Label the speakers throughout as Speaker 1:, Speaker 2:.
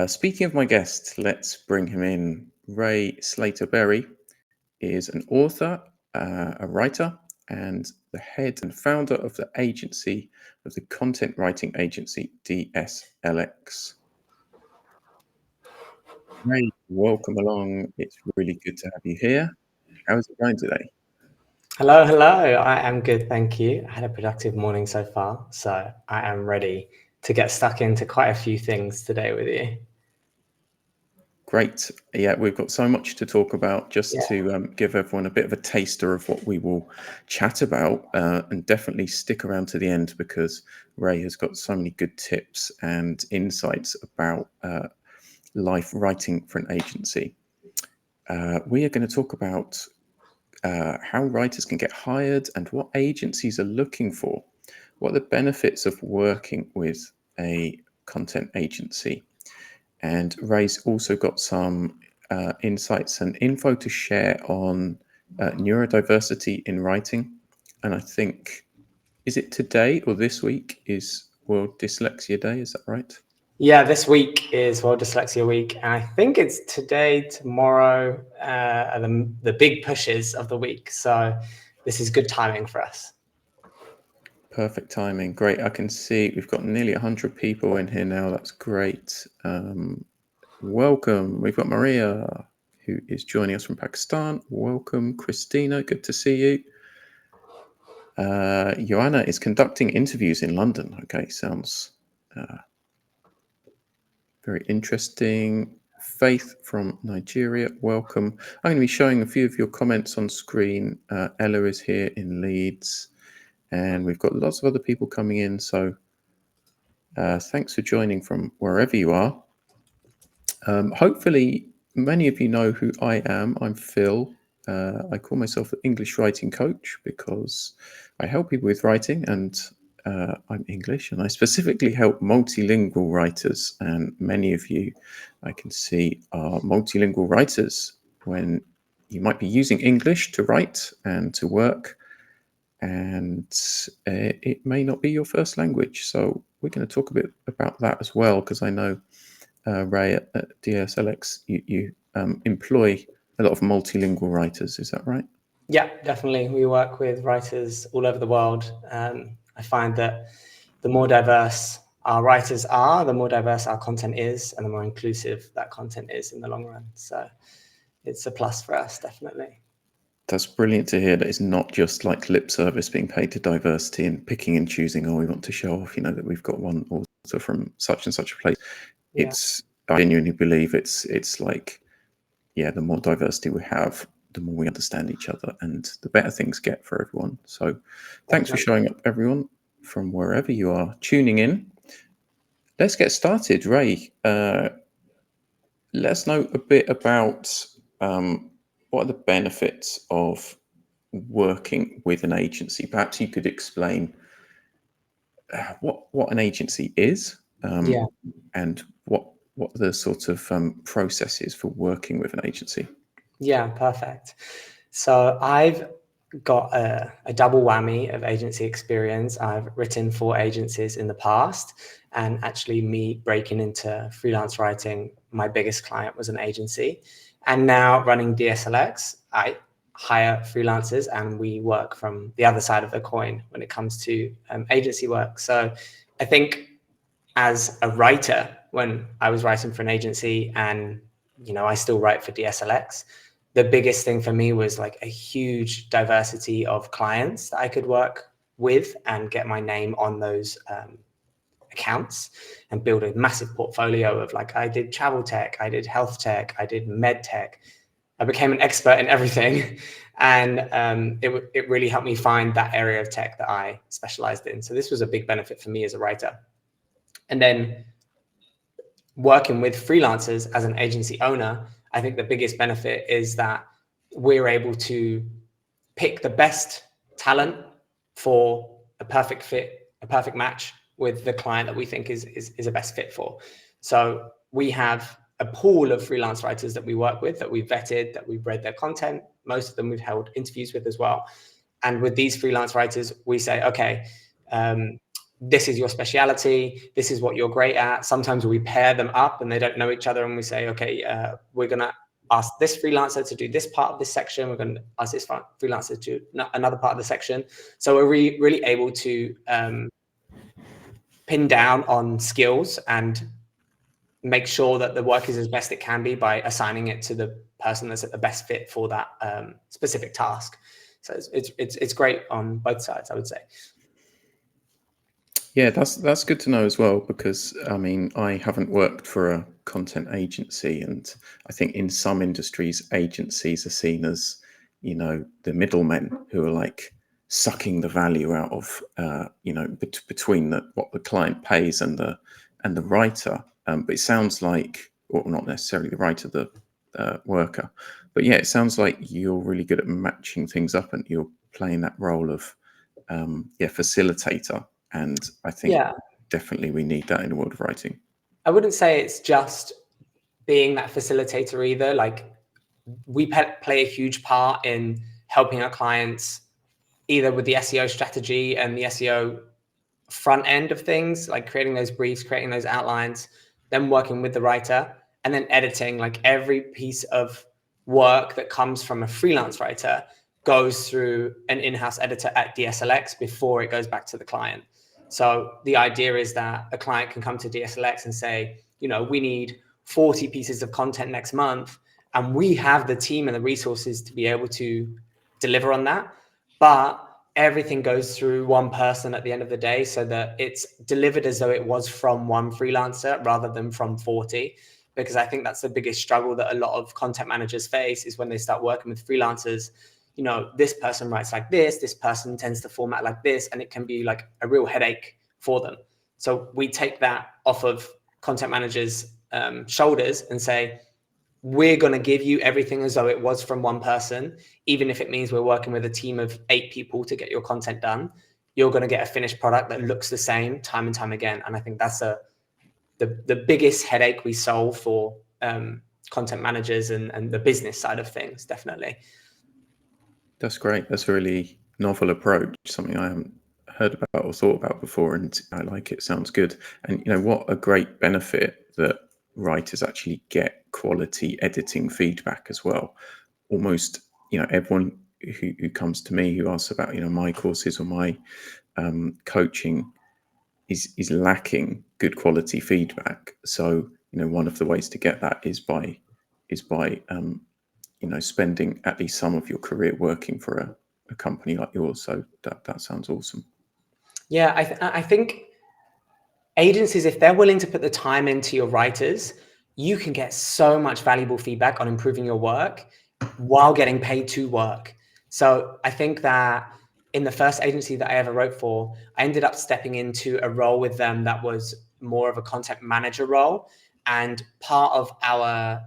Speaker 1: Speaking of my guest, let's bring him in. Ray Slater Berry is an author, a writer, and the head and founder of the content writing agency DSLX. Ray, welcome along. It's really good to have you here. How's it going today?
Speaker 2: Hello. I am good, thank you. I had a productive morning so far, so I am ready to get stuck into quite a few things today with you.
Speaker 1: Great. Yeah, we've got so much to talk about. Just
Speaker 2: Yeah.
Speaker 1: to give everyone a bit of a taster of what we will chat about, and definitely stick around to the end because Ray has got so many good tips and insights about life writing for an agency. We are going to talk about how writers can get hired and what agencies are looking for, what are the benefits of working with a content agency. And Ray's also got some insights and info to share on neurodiversity in writing. And I think, is it today or this week is World Dyslexia Day? Is that right?
Speaker 2: Yeah, this week is World Dyslexia Week, and I think it's today, tomorrow, are the big pushes of the week. So this is good timing for us.
Speaker 1: Perfect timing. Great. I can see we've got nearly 100 people in here now. That's great. Welcome. We've got Maria, who is joining us from Pakistan. Welcome, Christina. Good to see you. Joanna is conducting interviews in London. Okay, sounds very interesting. Faith from Nigeria, welcome. I'm going to be showing a few of your comments on screen. Ella is here in Leeds, and we've got lots of other people coming in. So thanks for joining from wherever you are. Hopefully, many of you know who I am. I'm Phil. I call myself an English writing coach because I help people with writing, and I'm English, and I specifically help multilingual writers. And many of you, I can see, are multilingual writers when you might be using English to write and to work, and it may not be your first language. So we're going to talk a bit about that as well, because I know, Ray, at DSLX, you employ a lot of multilingual writers. Is that right?
Speaker 2: Yeah, definitely. We work with writers all over the world. I find that the more diverse our writers are, the more diverse our content is, and the more inclusive that content is in the long run. So it's a plus for us, definitely.
Speaker 1: That's brilliant to hear that it's not just like lip service being paid to diversity and picking and choosing, we want to show off, that we've got one author from such and such a place.
Speaker 2: Yeah.
Speaker 1: I genuinely believe it's like, the more diversity we have, the more we understand each other and the better things get for everyone. So thanks for showing up, everyone, from wherever you are tuning in. Let's get started. Ray, let us know a bit about what are the benefits of working with an agency. Perhaps you could explain what an agency is, and what the sort of process is for working with an agency.
Speaker 2: Yeah, perfect. So I've got a double whammy of agency experience. I've written for agencies in the past, and actually me breaking into freelance writing, my biggest client was an agency. And now running DSLX, I hire freelancers and we work from the other side of the coin when it comes to agency work. So I think as a writer, when I was writing for an agency and, I still write for DSLX, the biggest thing for me was like a huge diversity of clients that I could work with and get my name on those accounts and build a massive portfolio of, like, I did travel tech, I did health tech, I did med tech. I became an expert in everything. And it really helped me find that area of tech that I specialized in. So this was a big benefit for me as a writer. And then working with freelancers as an agency owner, I think the biggest benefit is that we're able to pick the best talent for a perfect fit, a perfect match with the client that we think is a best fit for. So we have a pool of freelance writers that we work with, that we've vetted, that we've read their content. Most of them we've held interviews with as well. And with these freelance writers, we say, okay, this is your speciality, this is what you're great at. Sometimes we pair them up and they don't know each other, and we say, okay, we're going to ask this freelancer to do this part of this section. We're going to ask this freelancer to do another part of the section. So we're really able to pin down on skills and make sure that the work is as best it can be by assigning it to the person that's at the best fit for that specific task. So it's great on both sides, I would say.
Speaker 1: Yeah, that's good to know as well, because I mean, I haven't worked for a content agency, and I think in some industries, agencies are seen as, you know, the middlemen who are like sucking the value out of, you know, between what the client pays and the writer. But it sounds like, well, not necessarily the writer, the worker, but yeah, it sounds like you're really good at matching things up, and you're playing that role of facilitator. And I think definitely we need that in the world of writing.
Speaker 2: I wouldn't say it's just being that facilitator either. Like, we play a huge part in helping our clients either with the SEO strategy and the SEO front end of things, like creating those briefs, creating those outlines, then working with the writer, and then editing. Like, every piece of work that comes from a freelance writer goes through an in-house editor at DSLX before it goes back to the client. So the idea is that a client can come to DSLX and say, you know, we need 40 pieces of content next month, and we have the team and the resources to be able to deliver on that. But everything goes through one person at the end of the day, so that it's delivered as though it was from one freelancer rather than from 40. Because I think that's the biggest struggle that a lot of content managers face, is when they start working with freelancers. You know, this person writes like this person tends to format like this, and it can be like a real headache for them. So we take that off of content managers' shoulders and say, we're going to give you everything as though it was from one person. Even if it means we're working with a team of 8 people to get your content done, you're going to get a finished product that looks the same time and time again. And I think that's the biggest headache we solve for content managers and the business side of things, definitely.
Speaker 1: That's great. That's a really novel approach, something I haven't heard about or thought about before, and I like it. Sounds good. And you know what, a great benefit that writers actually get quality editing feedback as well. Almost, you know, everyone who comes to me who asks about, you know, my courses or my coaching is lacking good quality feedback. So, you know, one of the ways to get that is by you know, spending at least some of your career working for a company like yours. So that sounds awesome.
Speaker 2: Yeah, I think agencies, if they're willing to put the time into your writers, you can get so much valuable feedback on improving your work while getting paid to work. So I think that in the first agency that I ever wrote for, I ended up stepping into a role with them that was more of a content manager role. And part of our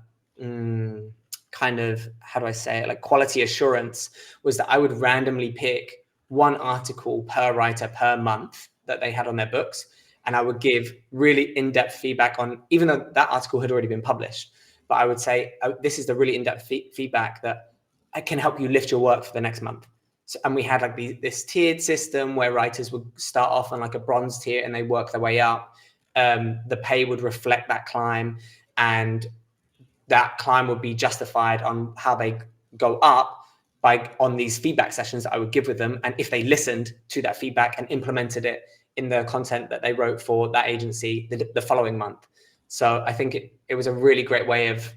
Speaker 2: kind of, how do I say it, like quality assurance, was that I would randomly pick one article per writer per month that they had on their books. And I would give really in-depth feedback on, even though that article had already been published, but I would say, oh, this is the really in-depth feedback that I can help you lift your work for the next month. So, and we had like this tiered system where writers would start off on like a bronze tier and they work their way up. The pay would reflect that climb, and that climb would be justified on how they go up on these feedback sessions that I would give with them. And if they listened to that feedback and implemented it in the content that they wrote for that agency the following month. So I think it was a really great way of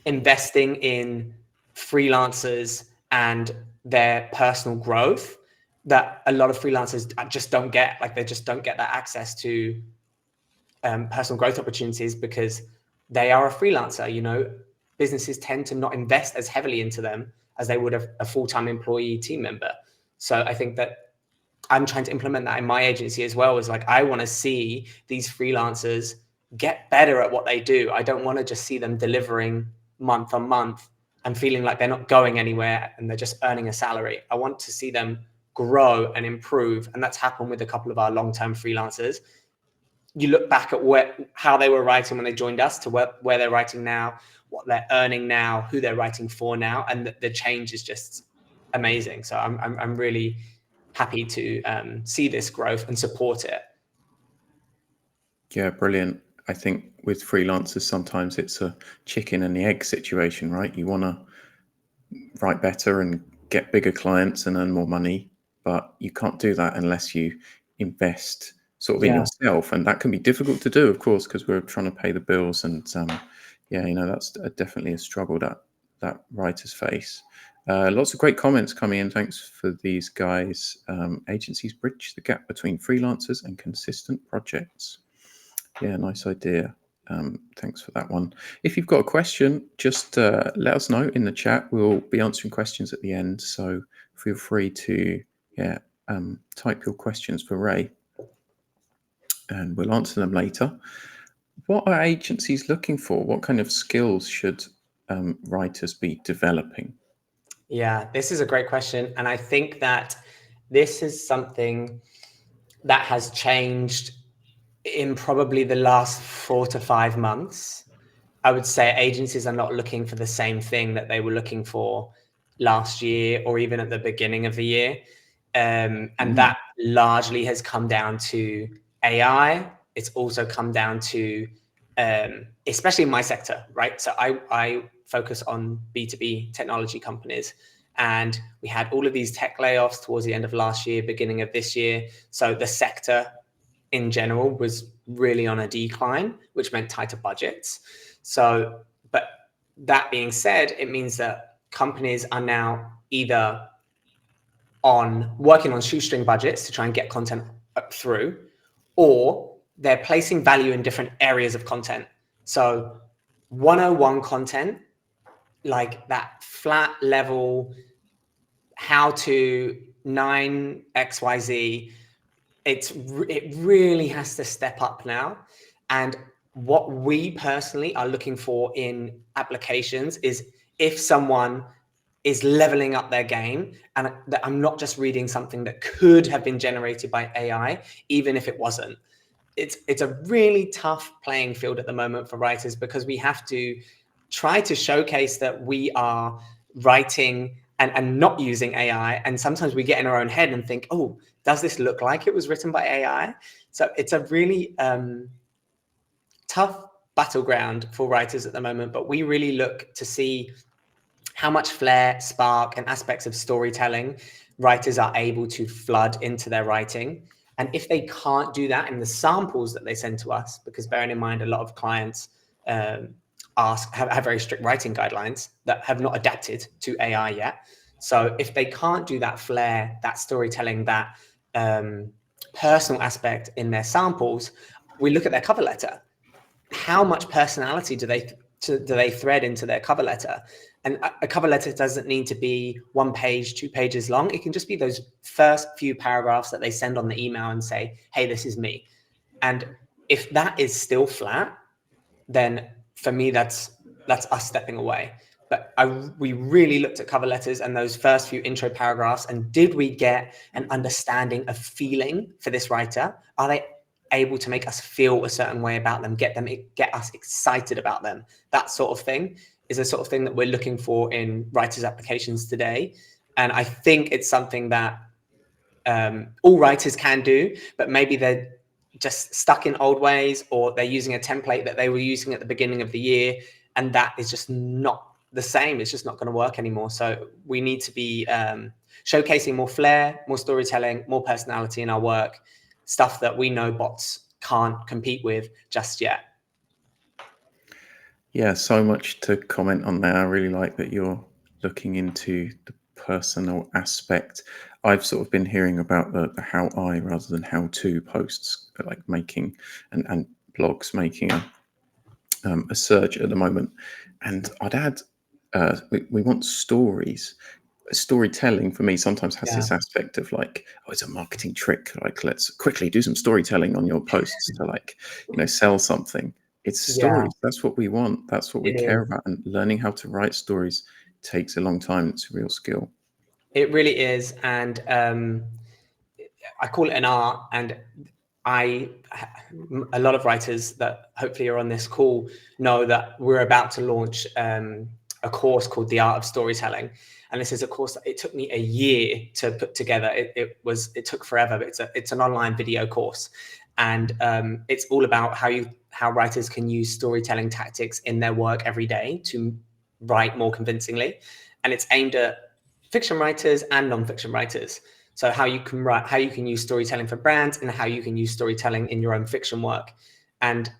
Speaker 2: investing in freelancers and their personal growth that a lot of freelancers just don't get. Like, they just don't get that access to personal growth opportunities because they are a freelancer. You know, businesses tend to not invest as heavily into them as they would a full-time employee team member. So I think that I'm trying to implement that in my agency as well. Is like, I want to see these freelancers get better at what they do. I don't want to just see them delivering month on month and feeling like they're not going anywhere and they're just earning a salary. I want to see them grow and improve. And that's happened with a couple of our long-term freelancers. You look back at how they were writing when they joined us to where they're writing now, what they're earning now, who they're writing for now, and the change is just amazing. So I'm really happy to see this growth and support it.
Speaker 1: Yeah, brilliant. I think with freelancers, sometimes it's a chicken and the egg situation, right? You want to write better and get bigger clients and earn more money, but you can't do that unless you invest sort of in
Speaker 2: Yeah.
Speaker 1: yourself, and that can be difficult to do, of course, because we're trying to pay the bills. And that's definitely a struggle that writers face. Lots of great comments coming in. Thanks for these guys. Agencies bridge the gap between freelancers and consistent projects. Yeah, nice idea. Thanks for that one. If you've got a question, just let us know in the chat. We'll be answering questions at the end, so feel free to type your questions for Ray, and we'll answer them later. What are agencies looking for? What kind of skills should writers be developing?
Speaker 2: Yeah, this is a great question. And I think that this is something that has changed in probably the last 4 to 5 months. I would say agencies are not looking for the same thing that they were looking for last year or even at the beginning of the year. And that largely has come down to AI. It's also come down to, especially in my sector, right? So I focus on B2B technology companies. And we had all of these tech layoffs towards the end of last year, beginning of this year. So the sector in general was really on a decline, which meant tighter budgets. So, but that being said, it means that companies are now either working on shoestring budgets to try and get content up through, or they're placing value in different areas of content. So 101 content, like that flat level, how to 9XYZ, it really has to step up now. And what we personally are looking for in applications is if someone is leveling up their game, and that I'm not just reading something that could have been generated by AI, even if it wasn't. It's a really tough playing field at the moment for writers, because we have to try to showcase that we are writing and not using AI. And sometimes we get in our own head and think, oh, does this look like it was written by AI? So it's a really tough battleground for writers at the moment, but we really look to see how much flair, spark, and aspects of storytelling writers are able to flood into their writing. And if they can't do that in the samples that they send to us, because bearing in mind a lot of clients have very strict writing guidelines that have not adapted to AI yet. So if they can't do that flair, that storytelling, that personal aspect in their samples, we look at their cover letter. How much personality do they thread into their cover letter? And a cover letter doesn't need to be 1 page, 2 pages long. It can just be those first few paragraphs that they send on the email and say, hey, this is me. And if that is still flat, then for me, that's us stepping away. But we really looked at cover letters and those first few intro paragraphs, and did we get an understanding, a feeling for this writer? Are they able to make us feel a certain way about them, get us excited about them? That sort of thing is the sort of thing that we're looking for in writers' applications today. And I think it's something that all writers can do, but maybe they're just stuck in old ways, or they're using a template that they were using at the beginning of the year, and that is just not the same. It's just not going to work anymore. So we need to be showcasing more flair, more storytelling, more personality in our work, stuff that we know bots can't compete with just yet.
Speaker 1: Yeah, so much to comment on there. I really like that you're looking into the personal aspect. I've sort of been hearing about the how I rather than how to posts, like making and blogs making a surge at the moment. And I'd add, we want stories. Storytelling for me sometimes has this aspect of like, oh, it's a marketing trick. Like, let's quickly do some storytelling on your posts to sell something. It's stories. That's what we want. That's what we care about. And learning how to write stories takes a long time. It's a real skill.
Speaker 2: It really is. And I call it an art. And a lot of writers that hopefully are on this call know that we're about to launch a course called The Art of Storytelling. And this is a course that it took me a year to put together. It took forever, but it's an online video course. And it's all about how writers can use storytelling tactics in their work every day to write more convincingly. And it's aimed at fiction writers and non-fiction writers. So how you can use storytelling for brands, and how you can use storytelling in your own fiction work. And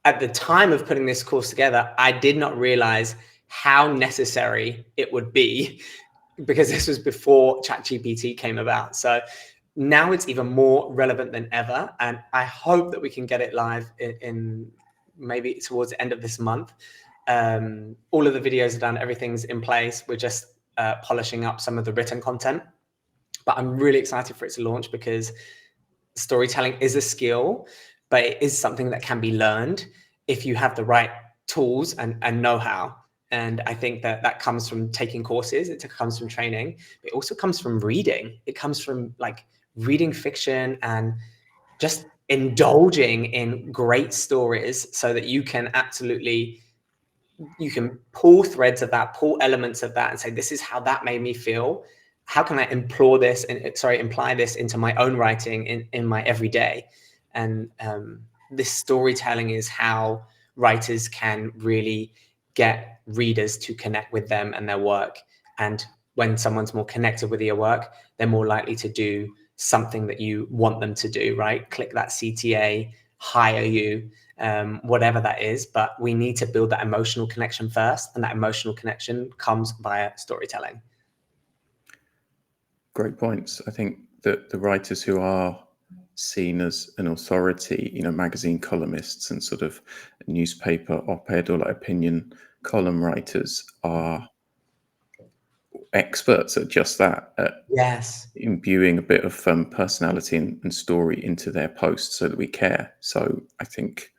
Speaker 2: at the time of putting this course together, I did not realize how necessary it would be, because this was before ChatGPT came about. So now it's even more relevant than ever. And I hope that we can get it live in maybe towards the end of this month. All of the videos are done, everything's in place. We're just polishing up some of the written content. But I'm really excited for it to launch, because storytelling is a skill, but it is something that can be learned if you have the right tools and know-how. And I think that comes from taking courses, it comes from training, but it also comes from reading. It comes from like reading fiction and just indulging in great stories, so that you can pull threads of that, pull elements of that, and say, this is how that made me feel. How can I imply this into my own writing in my everyday? And this storytelling is how writers can really get readers to connect with them and their work. And when someone's more connected with your work, they're more likely to do something that you want them to do, right? Click that CTA, hire you, whatever that is. But we need to build that emotional connection first, and that emotional connection comes via storytelling.
Speaker 1: Great points. I think that the writers who are seen as an authority, magazine columnists and sort of newspaper op-ed or like opinion column writers, are experts at just that, at
Speaker 2: Yes.
Speaker 1: imbuing a bit of personality and story into their posts so that we care. So I think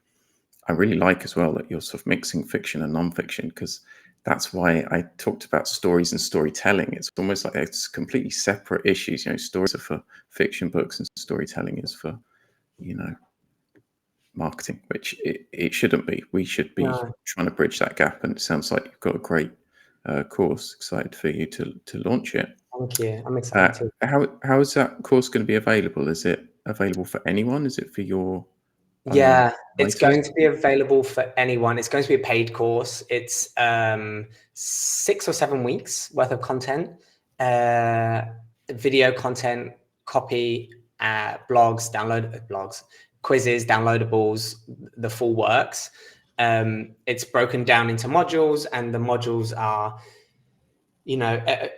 Speaker 1: I really like as well that you're sort of mixing fiction and non-fiction, because that's why I talked about stories and storytelling. It's almost like it's completely separate issues. Stories are for fiction books and storytelling is for, marketing, which it shouldn't be. We should be trying to bridge that gap. And it sounds like you've got a great course. Excited for you to launch it.
Speaker 2: Thank you. I'm excited.
Speaker 1: How is that course going to be available? Is it available for anyone? Is it for your
Speaker 2: Yeah, it's
Speaker 1: writers?
Speaker 2: going to be available for anyone. It's going to be a paid course. It's 6 or 7 weeks worth of content, video content, copy, blogs, quizzes, downloadables, the full works. It's broken down into modules, and the modules are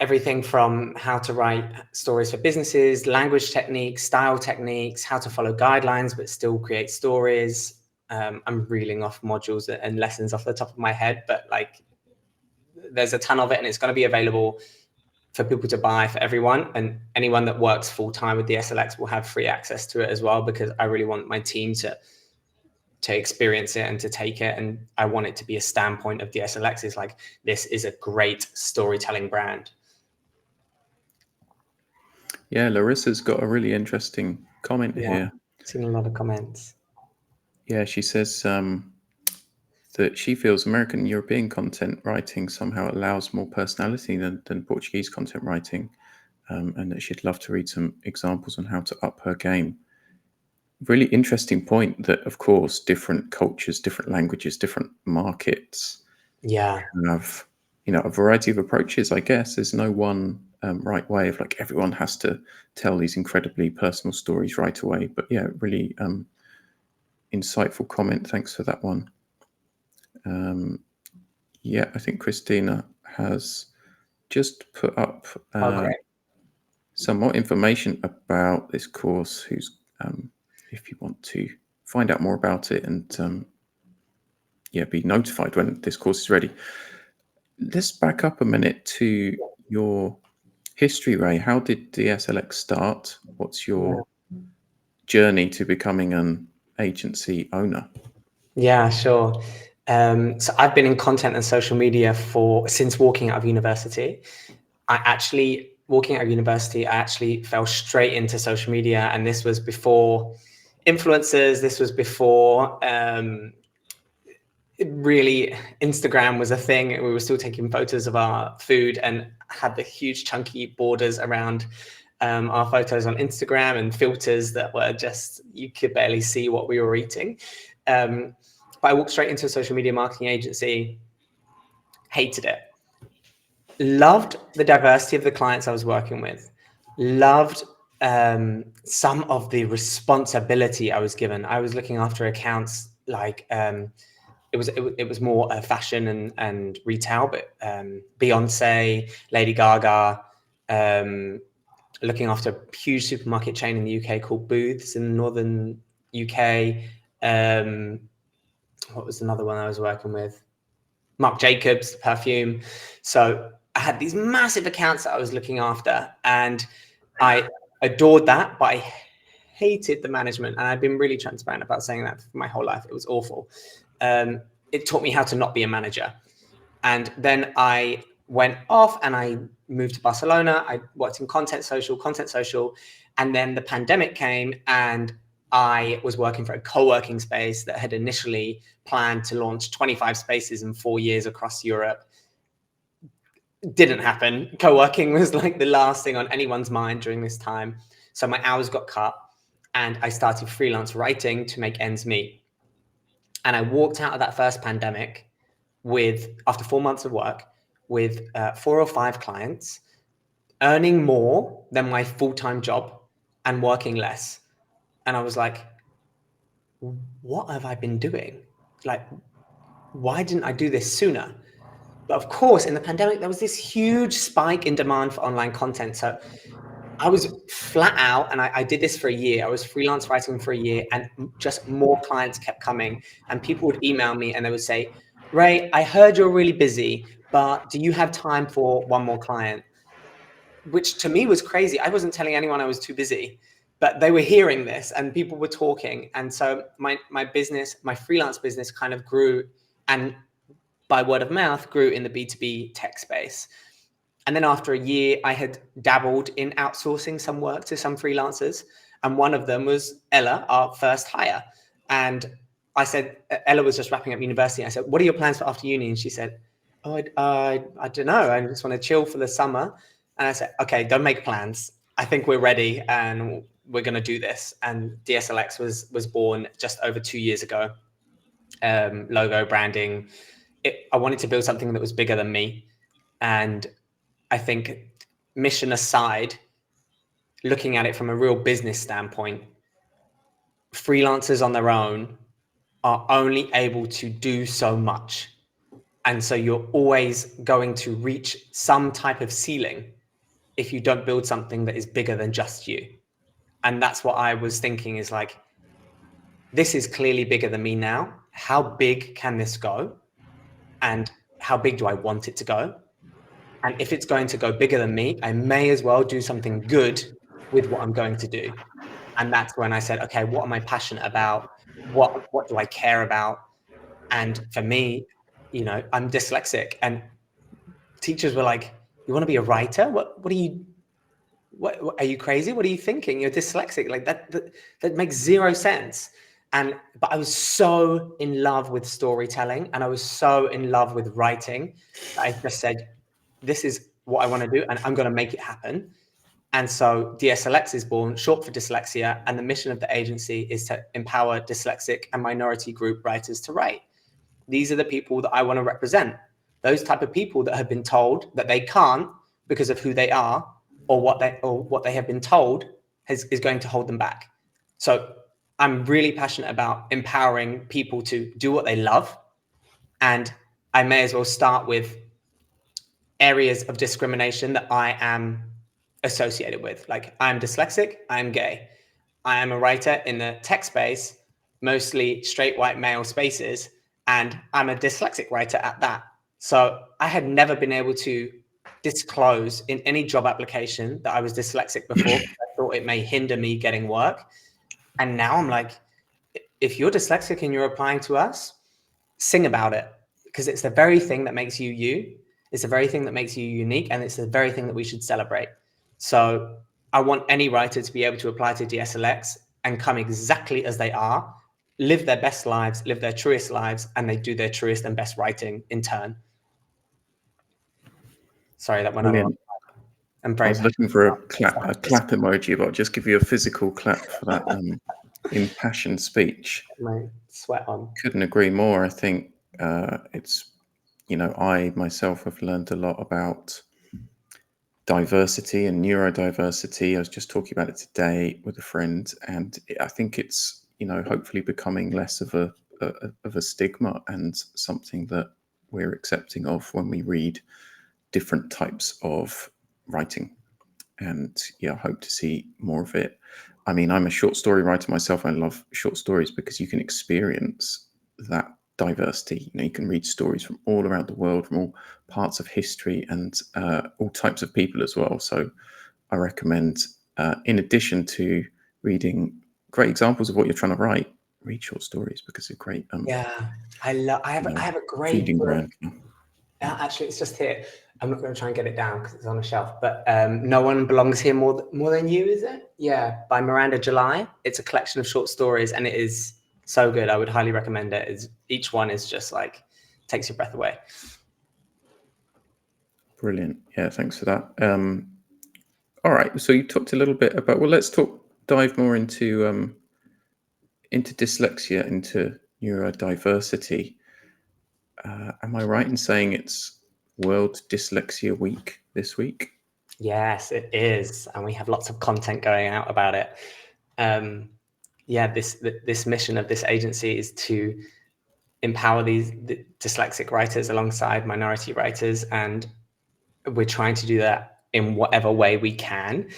Speaker 2: everything from how to write stories for businesses, language techniques, style techniques, how to follow guidelines but still create stories. I'm reeling off modules and lessons off the top of my head, but like there's a ton of it, and it's going to be available for people to buy, for everyone. And anyone that works full-time with DSLX will have free access to it as well, because I really want my team to experience it and to take it. And I want it to be a standpoint of DSLX is like, this is a great storytelling brand.
Speaker 1: Yeah, Larissa's got a really interesting comment here.
Speaker 2: I've seen a lot of comments.
Speaker 1: Yeah, she says that she feels American and European content writing somehow allows more personality than Portuguese content writing, and that she'd love to read some examples on how to up her game. Really interesting point that, of course, different cultures, different languages, different markets have, a variety of approaches, I guess. There's no one right way of like everyone has to tell these incredibly personal stories right away. But yeah, really insightful comment. Thanks for that one. Yeah, I think Christina has just put up some more information about this course. If you want to find out more about it and be notified when this course is ready. Let's back up a minute to your history, Ray. How did DSLX start? What's your journey to becoming an agency owner?
Speaker 2: Yeah, sure. So I've been in content and social media since walking out of university. Walking out of university, I actually fell straight into social media, and this was before influencers. This was before really Instagram was a thing. We were still taking photos of our food and had the huge chunky borders around our photos on Instagram and filters that were just, you could barely see what we were eating. But I walked straight into a social media marketing agency, hated it. Loved the diversity of the clients I was working with. Loved some of the responsibility I was given. I was looking after accounts like it was more fashion and retail, but Beyonce, Lady Gaga, looking after a huge supermarket chain in the UK called Booths in northern UK. What was another one I was working with? Marc Jacobs perfume. So I had these massive accounts that I was looking after, and I adored that, but I hated the management. And I've been really transparent about saying that for my whole life. It was awful. It taught me how to not be a manager. And then I went off and I moved to Barcelona. I worked in content social. And then the pandemic came and I was working for a co-working space that had initially planned to launch 25 spaces in 4 years across Europe. Didn't happen. Co-working was like the last thing on anyone's mind during this time. So my hours got cut and I started freelance writing to make ends meet. And I walked out of that first pandemic after 4 months of work, with 4 or 5 clients, earning more than my full-time job and working less. And I was like, what have I been doing? Like, why didn't I do this sooner? But of course, in the pandemic, there was this huge spike in demand for online content. So I was flat out, and I did this for a year. I was freelance writing for a year, and just more clients kept coming. And people would email me and they would say, Ray, I heard you're really busy, but do you have time for one more client? Which to me was crazy. I wasn't telling anyone I was too busy, but they were hearing this and people were talking. And so my business, my freelance business kind of grew, and by word of mouth grew in the B2B tech space. And then after a year, I had dabbled in outsourcing some work to some freelancers. And one of them was Ella, our first hire. And I said, Ella was just wrapping up university. I said, what are your plans for after uni? And she said, oh, I don't know. I just want to chill for the summer. And I said, okay, don't make plans. I think we're ready and we're going to do this. And DSLX was born just over 2 years ago. Logo, branding. I wanted to build something that was bigger than me. And I think, mission aside, looking at it from a real business standpoint, freelancers on their own are only able to do so much. And so you're always going to reach some type of ceiling if you don't build something that is bigger than just you. And that's what I was thinking, is like, this is clearly bigger than me now. How big can this go? And how big do I want it to go? And if it's going to go bigger than me, I may as well do something good with what I'm going to do. And that's when I said, okay, what am I passionate about? What do I care about? And for me, you know, I'm dyslexic, and teachers were like, you want to be a writer? What are you crazy? What are you thinking? You're dyslexic. Like that makes zero sense. But I was so in love with storytelling, and I was so in love with writing, that I just said, this is what I want to do, and I'm going to make it happen. And so DSLX is born, short for dyslexia. And the mission of the agency is to empower dyslexic and minority group writers to write. These are the people that I want to represent. Those type of people that have been told that they can't because of who they are, or what they have been told is going to hold them back. So I'm really passionate about empowering people to do what they love. And I may as well start with areas of discrimination that I am associated with. Like, I'm dyslexic, I'm gay. I am a writer in the tech space, mostly straight white male spaces, and I'm a dyslexic writer at that. So I had never been able to disclose in any job application that I was dyslexic before. I thought it may hinder me getting work. And now I'm like, if you're dyslexic and you're applying to us, sing about it, because it's the very thing that makes you you. It's the very thing that makes you unique, and it's the very thing that we should celebrate. So I want any writer to be able to apply to DSLX and come exactly as they are, live their best lives, live their truest lives, and they do their truest and best writing in turn. Sorry, that went on. I'm
Speaker 1: I
Speaker 2: very
Speaker 1: was looking
Speaker 2: passionate
Speaker 1: for
Speaker 2: about
Speaker 1: a clap emoji, but I'll just give you a physical clap for that impassioned speech.
Speaker 2: my sweat on.
Speaker 1: Couldn't agree more. I think it's, I myself have learned a lot about diversity and neurodiversity. I was just talking about it today with a friend, and I think it's, hopefully becoming less of a stigma and something that we're accepting of when we read different types of writing. And yeah, I hope to see more of it. I mean, I'm a short story writer myself. I love short stories because you can experience that diversity. You can read stories from all around the world, from all parts of history, and all types of people as well. So I recommend, in addition to reading great examples of what you're trying to write, read short stories because it's a great
Speaker 2: Yeah, I have a great
Speaker 1: feeding
Speaker 2: book.
Speaker 1: ground.
Speaker 2: Actually, it's just here. I'm not going to try and get it down because it's on a shelf. But No One Belongs Here More Than You, is it? Yeah, by Miranda July. It's a collection of short stories, and it is so good. I would highly recommend it. Each one is just like takes your breath away.
Speaker 1: Brilliant. Yeah, thanks for that. All right. So you talked a little bit about. Well, let's dive more into dyslexia, into neurodiversity. Am I right in saying it's World Dyslexia Week this week?
Speaker 2: Yes, it is, and we have lots of content going out about it. This mission of this agency is to empower these dyslexic writers alongside minority writers, and we're trying to do that in whatever way we can.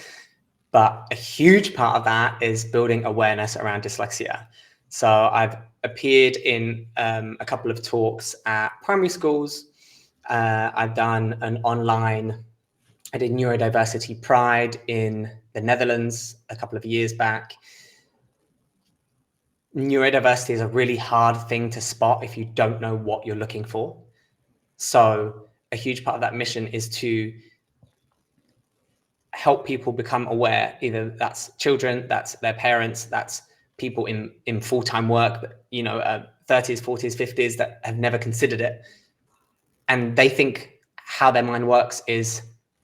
Speaker 2: But a huge part of that is building awareness around dyslexia. So I've appeared in a couple of talks at primary schools. I've done an online, I did Neurodiversity Pride in the Netherlands a couple of years back. Neurodiversity is a really hard thing to spot if you don't know what you're looking for. So a huge part of that mission is to help people become aware. Either that's children, that's their parents, that's people in full-time work, 30s, 40s, 50s that have never considered it. And they think how their mind works is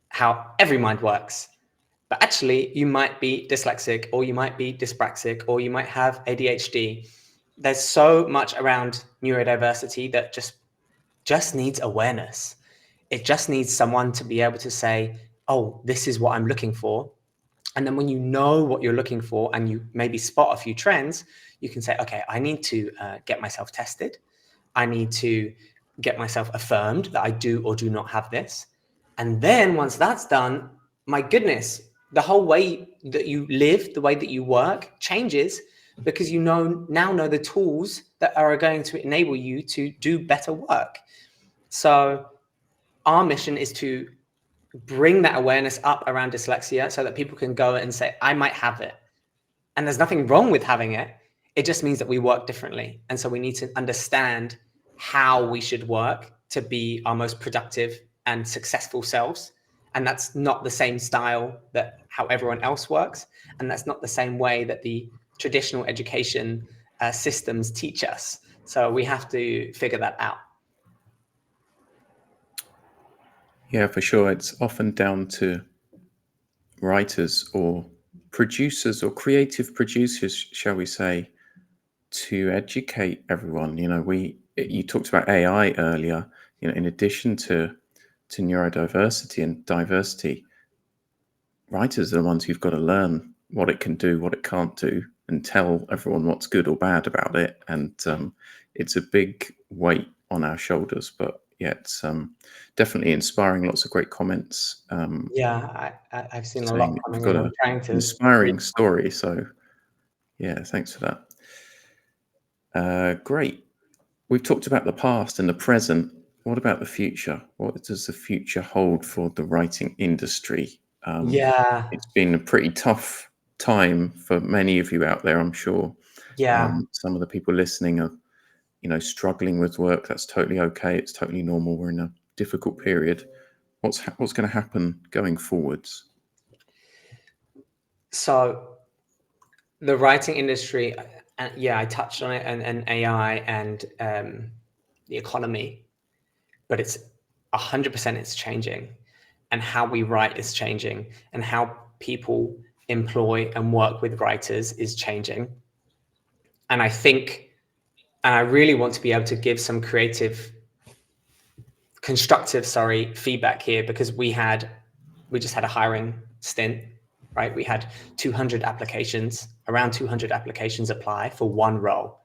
Speaker 2: how every mind works. But actually, you might be dyslexic, or you might be dyspraxic, or you might have ADHD. There's so much around neurodiversity that just needs awareness. It just needs someone to be able to say, oh, this is what I'm looking for. And then when you know what you're looking for and you maybe spot a few trends, you can say, okay, I need to get myself tested. I need to get myself affirmed that I do or do not have this. And then once that's done, my goodness, the whole way that you live, the way that you work changes, because you now know the tools that are going to enable you to do better work. So our mission is to bring that awareness up around dyslexia so that people can go and say, I might have it. And there's nothing wrong with having it. It just means that we work differently. And so we need to understand how we should work to be our most productive and successful selves. And that's not the same style that how everyone else works. And that's not the same way that the traditional education systems teach us. So we have to figure that out.
Speaker 1: Yeah, for sure. It's often down to writers or producers or creative producers, shall we say, to educate everyone. You talked about AI earlier. In addition to neurodiversity and diversity, writers are the ones who've got to learn what it can do, what it can't do, and tell everyone what's good or bad about it. And it's a big weight on our shoulders, but yeah, it's definitely inspiring. Lots of great comments.
Speaker 2: I've seen a lot
Speaker 1: Saying that you've
Speaker 2: coming
Speaker 1: got
Speaker 2: in.
Speaker 1: an
Speaker 2: I'm trying to
Speaker 1: inspiring story. So yeah, thanks for that. Great. We've talked about the past and the present. What about the future? What does the future hold for the writing industry?
Speaker 2: Yeah,
Speaker 1: It's been a pretty tough time for many of you out there, I'm sure.
Speaker 2: yeah.
Speaker 1: Some of the people listening are, struggling with work. That's totally okay. It's totally normal. We're in a difficult period. What's going to happen going forwards?
Speaker 2: So the writing industry, I touched on it, and AI and the economy, but it's 100% it's changing. and how we write is changing, and how people employ and work with writers is changing. And I think, and I really want to be able to give some constructive feedback here, because we just had a hiring stint, right? We had around 200 applications apply for one role.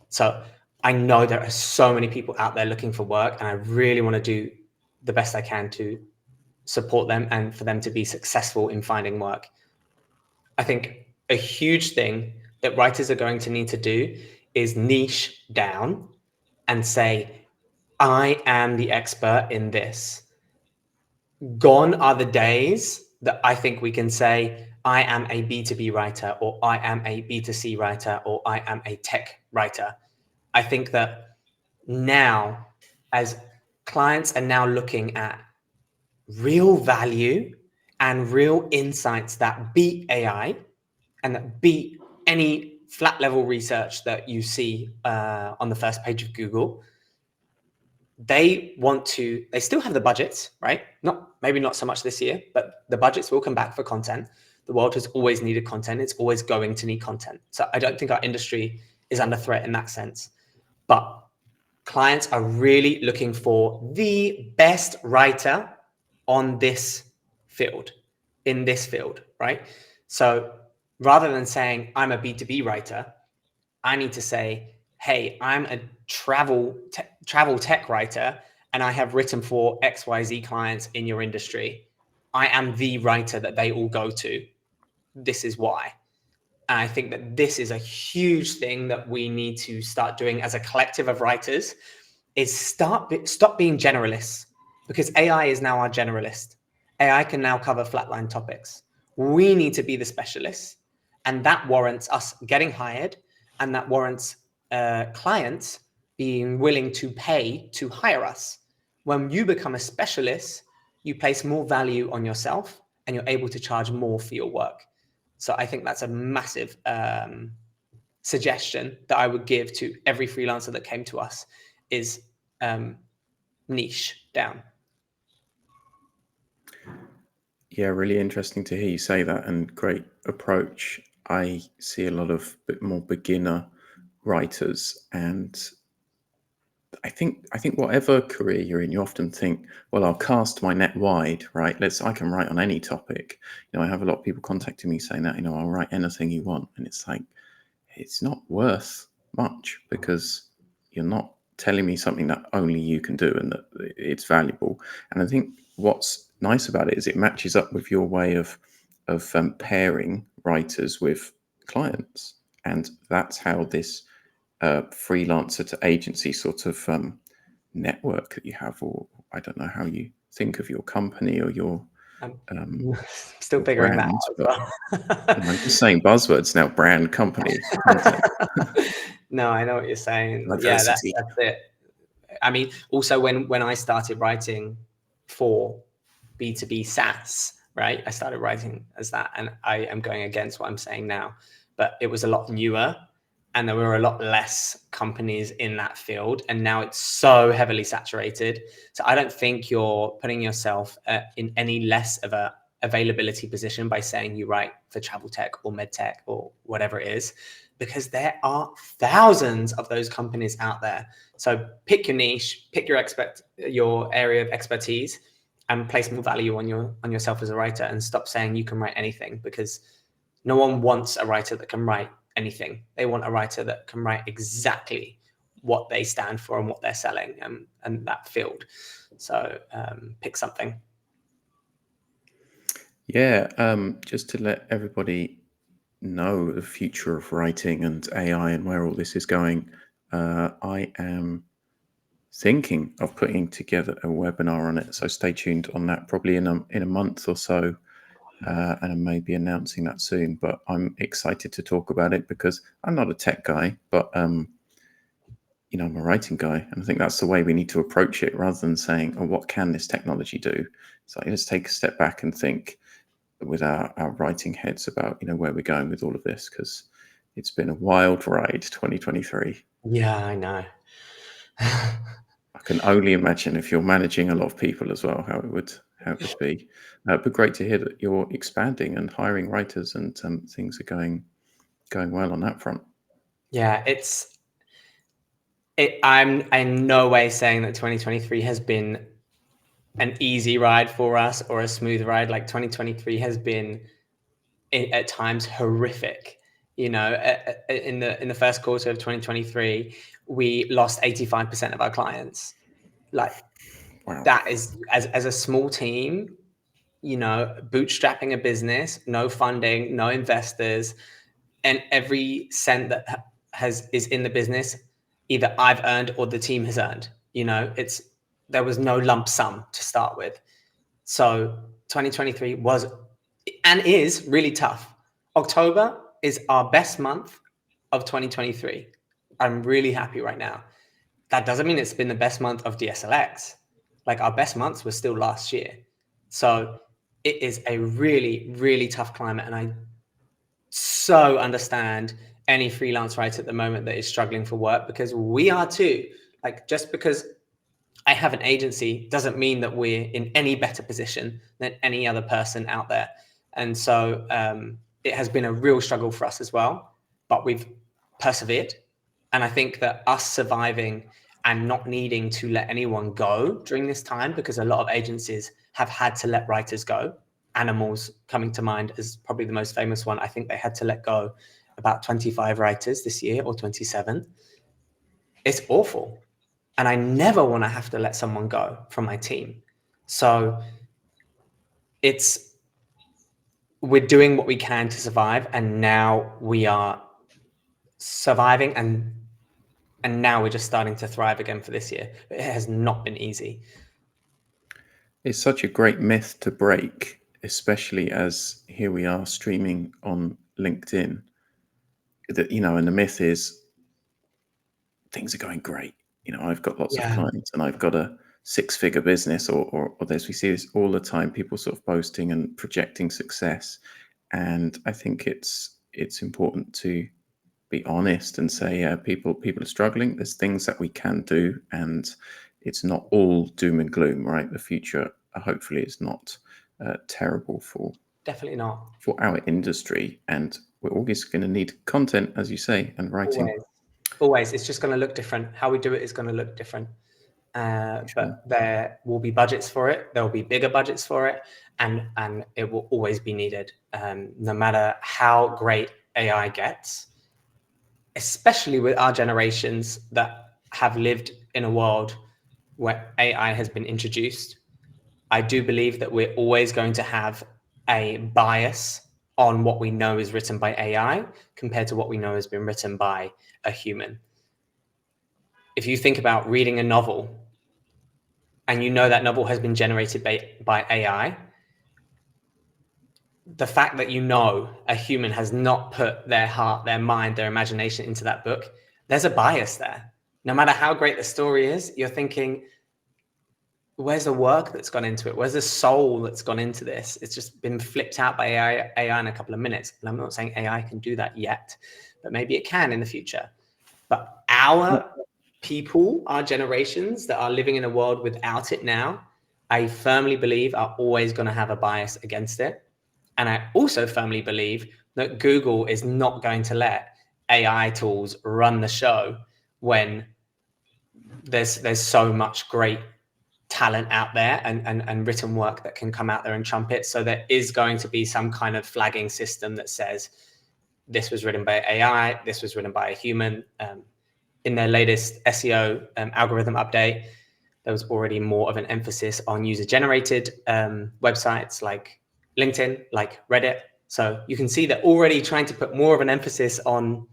Speaker 2: So I know there are so many people out there looking for work, and I really want to do the best I can to support them and for them to be successful in finding work. I think a huge thing that writers are going to need to do is niche down and say, I am the expert in this. Gone are the days that I think we can say, I am a B2B writer, or I am a B2C writer, or I am a tech writer. I think that now, as clients are now looking at real value and real insights that beat AI and that beat any flat level research that you see on the first page of Google, they still have the budgets, right? Maybe not so much this year, but the budgets will come back for content. The world has always needed content. It's always going to need content. So I don't think our industry is under threat in that sense. But clients are really looking for the best writer in this field, right? So rather than saying I'm a B2B writer, I need to say, hey, I'm a travel tech writer, and I have written for XYZ clients in your industry. I am the writer that they all go to. This is why. And I think that this is a huge thing that we need to start doing as a collective of writers, is stop being generalists, because AI is now our generalist. AI can now cover flatline topics. We need to be the specialists, and that warrants us getting hired, and that warrants clients being willing to pay to hire us. When you become a specialist, you place more value on yourself, and you're able to charge more for your work. So I think that's a massive suggestion that I would give to every freelancer that came to us, is niche down.
Speaker 1: Yeah, really interesting to hear you say that, and great approach. I see a lot of bit more beginner writers, and I think whatever career you're in, you often think, well, I'll cast my net wide, right? I can write on any topic. I have a lot of people contacting me saying that, I'll write anything you want. And it's like, it's not worth much, because you're not telling me something that only you can do and that it's valuable. And I think what's nice about it is it matches up with your way of pairing writers with clients. And that's how this freelancer to agency sort of network that you have, or I don't know how you think of your company or your
Speaker 2: still figuring brand, that out as well.
Speaker 1: I'm just saying buzzwords now: brand, company, content.
Speaker 2: No, I know what you're saying. Diversity. Yeah, that's it. I mean, also when I started writing for B2B SaaS, right? I started writing as that, and I am going against what I'm saying now, but it was a lot newer, and there were a lot less companies in that field, and now it's so heavily saturated. So I don't think you're putting yourself in any less of a availability position by saying you write for travel tech or med tech or whatever it is, because there are thousands of those companies out there. So pick your niche, pick your area of expertise, and place more value on yourself as a writer, and stop saying you can write anything, because no one wants a writer that can write anything. They want a writer that can write exactly what they stand for and what they're selling, and that field. So pick something.
Speaker 1: Yeah, just to let everybody know the future of writing and AI and where all this is going, I am thinking of putting together a webinar on it. So stay tuned on that, probably in a month or so. And I may be announcing that soon, but I'm excited to talk about it, because I'm not a tech guy, but I'm a writing guy, and I think that's the way we need to approach it, rather than saying, oh, what can this technology do? So let's take a step back and think with our writing heads about where we're going with all of this, because it's been a wild ride, 2023.
Speaker 2: Yeah, I know.
Speaker 1: I can only imagine if you're managing a lot of people as well, how it it would be. But great to hear that you're expanding and hiring writers, and things are going well on that front.
Speaker 2: Yeah, I'm in no way saying that 2023 has been an easy ride for us or a smooth ride. Like 2023 has been at times horrific. You know, in the first quarter of 2023, we lost 85% of our clients. Like
Speaker 1: Wow.
Speaker 2: that is, as a small team, you know, bootstrapping a business, no funding, no investors, and every cent that is in the business, either I've earned or the team has earned. You know, there was no lump sum to start with. So 2023 was and is really tough. October is our best month of 2023. I'm really happy right now. That doesn't mean it's been the best month of DSLX. Like our best months were still last year. So it is a really, really tough climate. And I so understand any freelance writer at the moment that is struggling for work, because we are too. Like just because I have an agency doesn't mean that we're in any better position than any other person out there. And so it has been a real struggle for us as well, but we've persevered. And I think that us surviving and not needing to let anyone go during this time, because a lot of agencies have had to let writers go. Animals coming to mind is probably the most famous one. I think they had to let go about 25 writers this year, or 27. It's awful. And I never want to have to let someone go from my team. So we're doing what we can to survive, and now we are surviving, and now we're just starting to thrive again for this year. It has not been easy.
Speaker 1: It's such a great myth to break, especially as here we are streaming on LinkedIn. That, you know, and the myth is things are going great. You know, I've got lots of clients and I've got a 6-figure business, or as we see this all the time, people sort of boasting and projecting success. And I think it's important to be honest and say, yeah, people are struggling. There's things that we can do, and it's not all doom and gloom, right? The future, hopefully, is not terrible for
Speaker 2: Definitely not
Speaker 1: for our industry, and we're always going to need content, as you say, and writing.
Speaker 2: Always. It's just going to look different. How we do it is going to look different. But there will be budgets for it. There will be bigger budgets for it, and it will always be needed, no matter how great AI gets. Especially with our generations that have lived in a world where AI has been introduced, I do believe that we're always going to have a bias on what we know is written by AI compared to what we know has been written by a human. If you think about reading a novel and you know that novel has been generated by AI, the fact that you know a human has not put their heart, their mind, their imagination into that book, there's a bias there. No matter how great the story is, you're thinking, where's the work that's gone into it? Where's the soul that's gone into this? It's just been flipped out by AI in a couple of minutes. And I'm not saying AI can do that yet, but maybe it can in the future. But our people, our generations that are living in a world without it now, I firmly believe are always going to have a bias against it. And I also firmly believe that Google is not going to let AI tools run the show when there's so much great talent out there and written work that can come out there and trumpet. So there is going to be some kind of flagging system that says this was written by AI, this was written by a human. In their latest SEO algorithm update, there was already more of an emphasis on user-generated websites like LinkedIn, like Reddit. So you can see they're already trying to put more of an emphasis on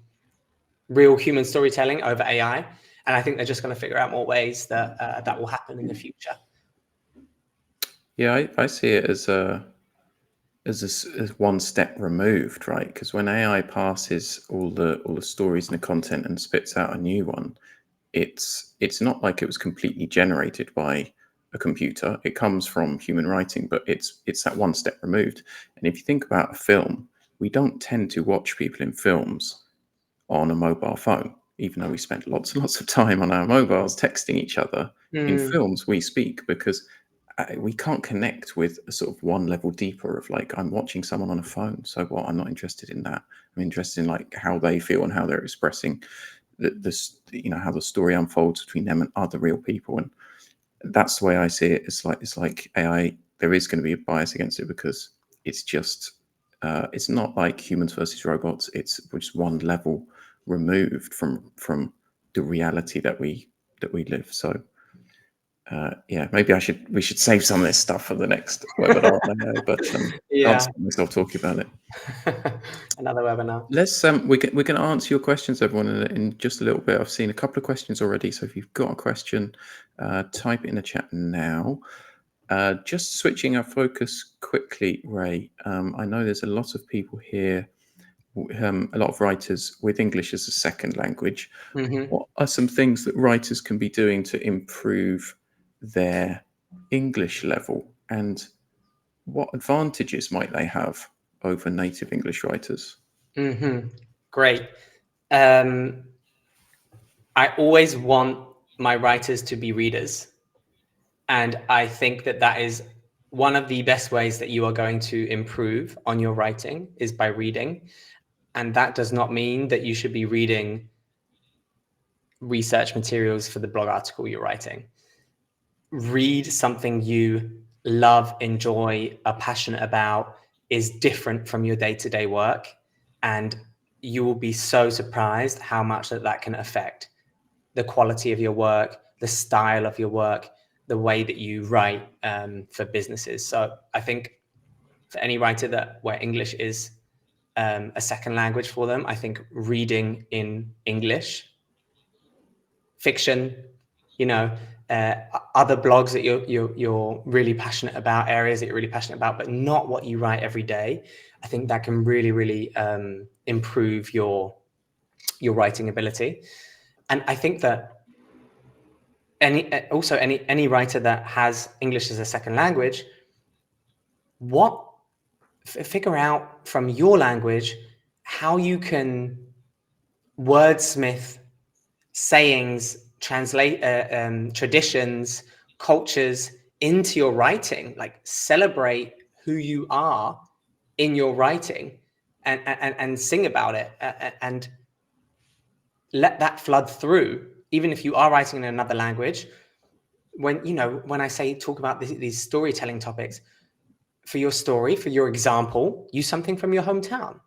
Speaker 2: real human storytelling over AI. And I think they're just going to figure out more ways that that will happen in the future.
Speaker 1: Yeah, I see it as one step removed, right? Because when AI passes all the stories and the content and spits out a new one, it's not like it was completely generated by a computer. It comes from human writing, but it's that one step removed. And if you think about a film, we don't tend to watch people in films on a mobile phone, even though we spend lots and lots of time on our mobiles texting each other. In films, we speak because we can't connect with a sort of one level deeper of like, I'm watching someone on a phone, so what? I'm not interested in that. I'm interested in like how they feel and how they're expressing this, how the story unfolds between them and other real people. And that's the way I see it. It's like AI. There is going to be a bias against it because it's just it's not like humans versus robots. It's just one level removed from the reality that we live. So yeah, maybe we should save some of this stuff for the next webinar. I know, but
Speaker 2: Yeah.
Speaker 1: can't stop myself talking about it.
Speaker 2: Another webinar.
Speaker 1: Let's we're going to answer your questions, everyone, in just a little bit. I've seen a couple of questions already, so if you've got a question, type it in the chat now. Just switching our focus quickly, Ray. I know there's a lot of people here, a lot of writers with English as a second language.
Speaker 2: Mm-hmm.
Speaker 1: What are some things that writers can be doing to improve their English level, and what advantages might they have over native English writers?
Speaker 2: Mm-hmm. Great. I always want my writers to be readers. And I think that is one of the best ways that you are going to improve on your writing is by reading. And that does not mean that you should be reading research materials for the blog article you're writing. Read something you love, enjoy, are passionate about, is different from your day-to-day work. And you will be so surprised how much that can affect the quality of your work, the style of your work, the way that you write for businesses. So I think for any writer where English is a second language for them, I think reading in English, fiction, other blogs that you're really passionate about, areas that you're really passionate about, but not what you write every day. I think that can really, really improve your writing ability. And I think that any writer that has English as a second language, figure out from your language how you can wordsmith sayings, translate traditions, cultures into your writing. Like celebrate who you are in your writing, and sing about it, and let that flood through. Even if you are writing in another language, when I say talk about these storytelling topics, for your story, for your example, use something from your hometown.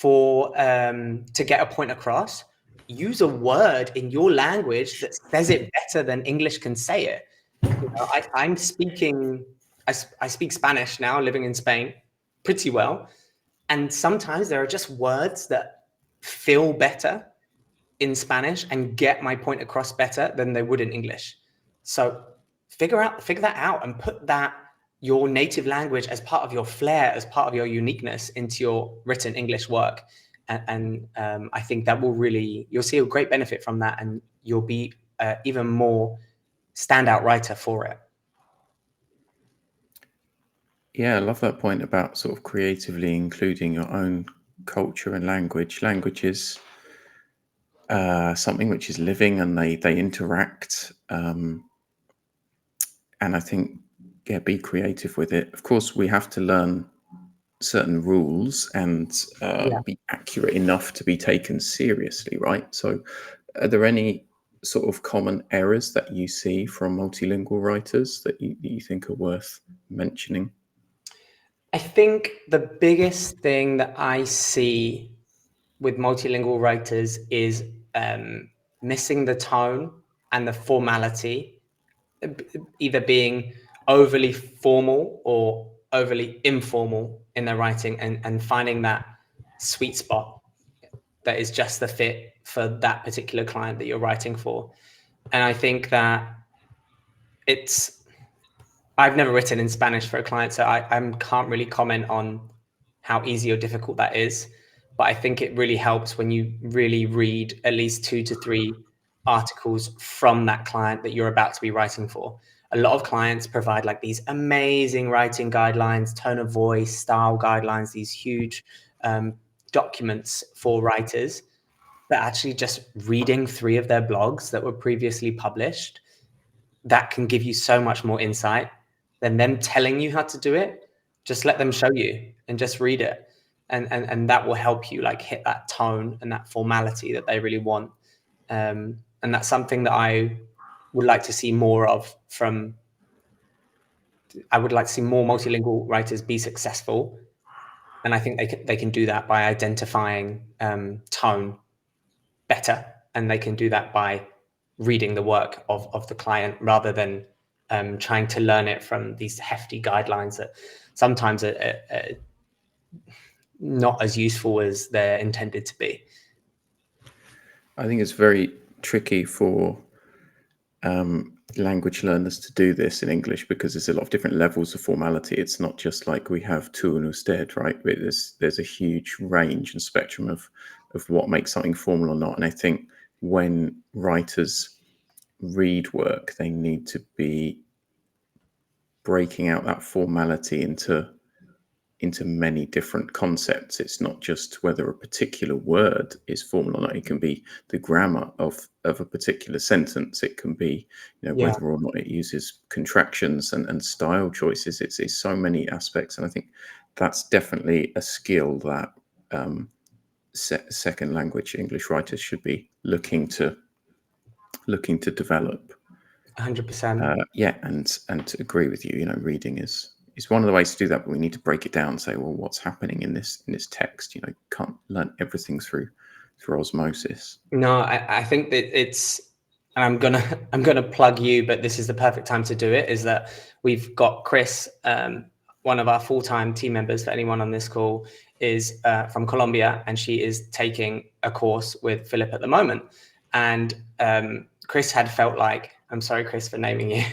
Speaker 2: To get a point across, use a word in your language that says it better than English can say it. I speak Spanish now, living in Spain pretty well. And sometimes there are just words that feel better in Spanish and get my point across better than they would in English. So figure that out and put your native language as part of your flair, as part of your uniqueness into your written English work. And I think that you'll see a great benefit from that, and you'll be even more standout writer for it.
Speaker 1: Yeah, I love that point about sort of creatively including your own culture and language. Language is something which is living, and they interact. And I think, yeah, be creative with it. Of course, we have to learn certain rules and be accurate enough to be taken seriously, right? So are there any sort of common errors that you see from multilingual writers that you think are worth mentioning?
Speaker 2: I think the biggest thing that I see with multilingual writers is missing the tone and the formality, either being overly formal or overly informal in their writing, and finding that sweet spot that is just the fit for that particular client that you're writing for. And I think that I've never written in Spanish for a client, so I can't really comment on how easy or difficult that is. But I think it really helps when you really read at least 2 to 3 articles from that client that you're about to be writing for. A lot of clients provide like these amazing writing guidelines, tone of voice, style guidelines, these huge documents for writers. But actually just reading 3 of their blogs that were previously published, that can give you so much more insight. than them telling you how to do it. Just let them show you and just read it. And that will help you like hit that tone and that formality that they really want. And that's something that I would like to see more of from. I would like to see more multilingual writers be successful, and I think they can do that by identifying tone better, and they can do that by reading the work of the client rather than trying to learn it from these hefty guidelines that sometimes are not as useful as they're intended to be.
Speaker 1: I think it's very tricky for language learners to do this in English because there's a lot of different levels of formality. It's not just like we have tu and usted, right? There's a huge range and spectrum of what makes something formal or not. And I think when writers read work, they need to be breaking out that formality into many different concepts. It's not just whether a particular word is formal or not. It can be the grammar of a particular sentence. It can be, whether or not it uses contractions and style choices. It's so many aspects, and I think that's definitely a skill that second language English writers should be looking to develop.
Speaker 2: 100%.
Speaker 1: Yeah, and to agree with you, reading is one of the ways to do that, but we need to break it down and say, well, what's happening in this text? You can't learn everything through osmosis.
Speaker 2: No, I think that it's, and I'm gonna plug you, but this is the perfect time to do it, is that we've got Chris, one of our full-time team members, for anyone on this call, is from Colombia, and she is taking a course with Philip at the moment. And Chris had felt like, I'm sorry, Chris, for naming you,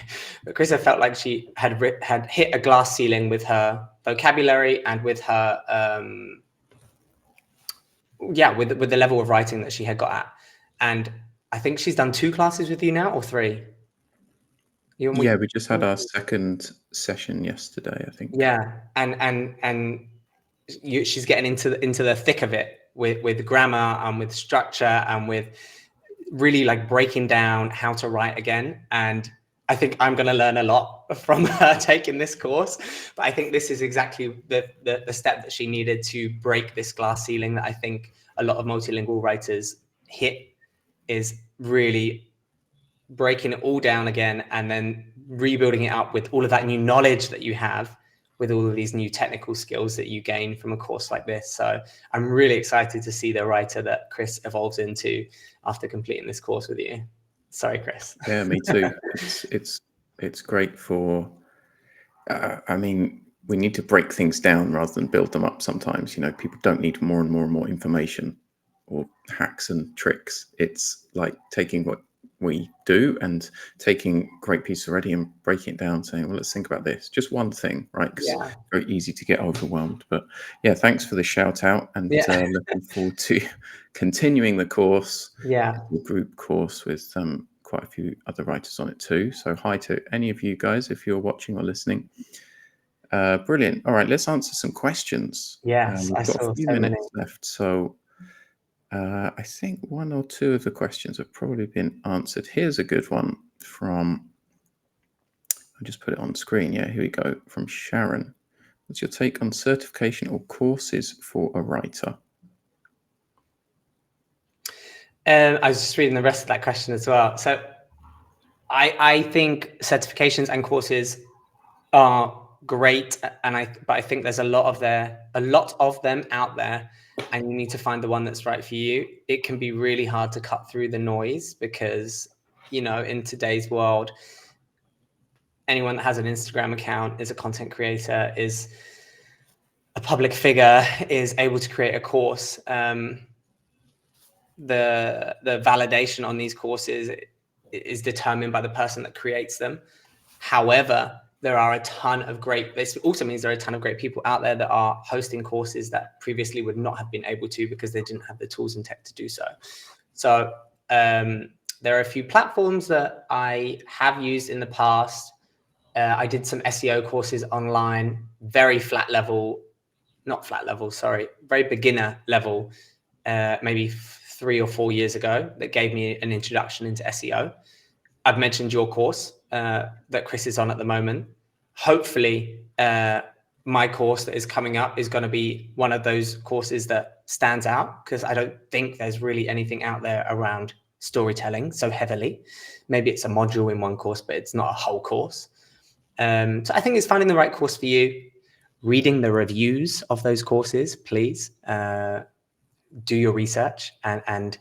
Speaker 2: but Chris had felt like she had hit a glass ceiling with her vocabulary and with her, with the level of writing that she had got at. And I think she's done 2 classes with you now, or 3.
Speaker 1: Yeah, we just had our second session yesterday, I think.
Speaker 2: Yeah, and she's getting into the thick of it with grammar and with structure and with really like breaking down how to write again. And I think I'm going to learn a lot from her taking this course, but I think this is exactly the step that she needed to break this glass ceiling that I think a lot of multilingual writers hit, is really breaking it all down again and then rebuilding it up with all of that new knowledge that you have, with all of these new technical skills that you gain from a course like this. So I'm really excited to see the writer that Chris evolves into after completing this course with you. Sorry, Chris.
Speaker 1: Yeah, me too. It's great for, I mean, we need to break things down rather than build them up sometimes. People don't need more and more and more information or hacks and tricks. It's like taking what we do and taking great pieces already and breaking it down, saying, well, let's think about this. Just one thing, right? Because it's very easy to get overwhelmed. But yeah, thanks for the shout out, and looking forward to continuing the course.
Speaker 2: Yeah.
Speaker 1: The group course with quite a few other writers on it too. So hi to any of you guys if you're watching or listening. Brilliant. All right, let's answer some questions.
Speaker 2: Yes,
Speaker 1: we've
Speaker 2: I
Speaker 1: got
Speaker 2: saw
Speaker 1: a few
Speaker 2: so
Speaker 1: minutes
Speaker 2: many.
Speaker 1: left, so I think 1 or 2 of the questions have probably been answered. Here's a good one from, I'll just put it on screen. Yeah, here we go, from Sharon. What's your take on certification or courses for a writer?
Speaker 2: I was just reading the rest of that question as well. So I think certifications and courses are great, but I think there's a lot of them out there, and you need to find the one that's right for you. It can be really hard to cut through the noise because, in today's world, anyone that has an Instagram account, is a content creator, is a public figure, is able to create a course. The validation on these courses is determined by the person that creates them. However, there are a ton of this also means there are a ton of great people out there that are hosting courses that previously would not have been able to because they didn't have the tools and tech to do so. So there are a few platforms that I have used in the past. I did some SEO courses online, very beginner level, maybe 3 or 4 years ago, that gave me an introduction into SEO. I've mentioned your course that Chris is on at the moment. hopefully my course that is coming up is going to be one of those courses that stands out, because I don't think there's really anything out there around storytelling so heavily. Maybe it's a module in one course, but it's not a whole course. So I think it's finding the right course for you, reading the reviews of those courses, please. Do your research and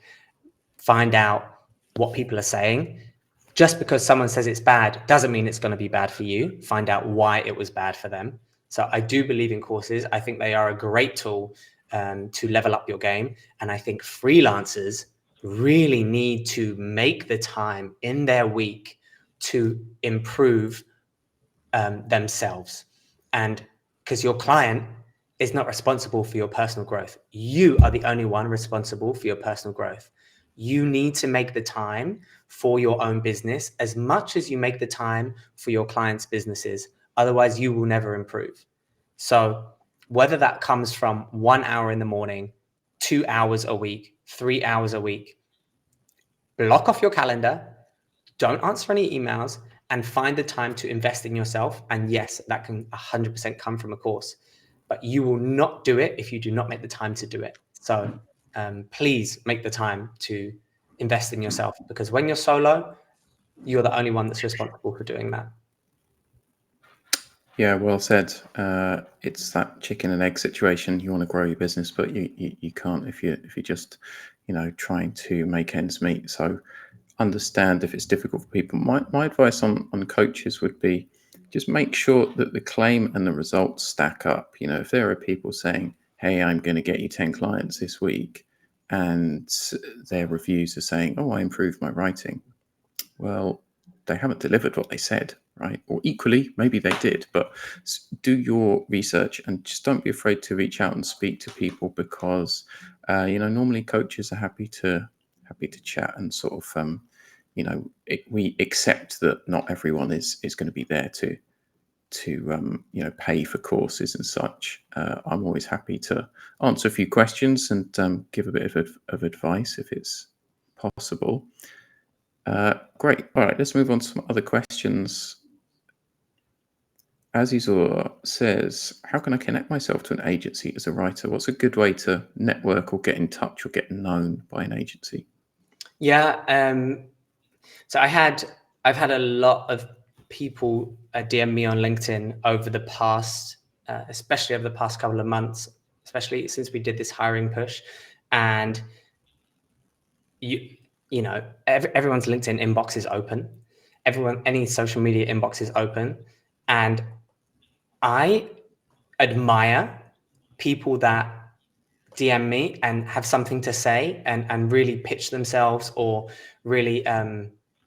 Speaker 2: find out what people are saying. Just because someone says it's bad doesn't mean it's going to be bad for you. Find out why it was bad for them. So I do believe in courses. I think they are a great tool to level up your game. And I think freelancers really need to make the time in their week to improve themselves. And because your client is not responsible for your personal growth. You are the only one responsible for your personal growth. You need to make the time for your own business as much as you make the time for your clients' businesses. Otherwise, you will never improve. So whether that comes from 1 hour in the morning, 2 hours a week, 3 hours a week, block off your calendar, don't answer any emails, and find the time to invest in yourself. And yes, that can 100% come from a course, but you will not do it if you do not make the time to do it. So please make the time to invest in yourself, because when you're solo, you're the only one that's responsible for doing that.
Speaker 1: Yeah, well said. It's that chicken and egg situation. You want to grow your business, but you can't if you're just, trying to make ends meet. So understand if it's difficult for people. My advice on coaches would be just make sure that the claim and the results stack up. If there are people saying, hey, I'm going to get you 10 clients this week, and their reviews are saying, oh, I improved my writing. Well, they haven't delivered what they said, right? Or equally, maybe they did, but do your research and just don't be afraid to reach out and speak to people, because, normally coaches are happy to chat and sort of, we accept that not everyone is going to be there to pay for courses and such. I'm always happy to answer a few questions and give a bit of advice if it's possible. Great. All right, let's move on to some other questions. Azizor says, how can I connect myself to an agency as a writer? What's a good way to network or get in touch or get known by an agency?
Speaker 2: Yeah. So I've had a lot of people DM me on LinkedIn over the past, especially over the past couple of months, especially since we did this hiring push. And everyone's LinkedIn inbox is open. Any social media inbox is open. And I admire people that DM me and have something to say and really pitch themselves, or really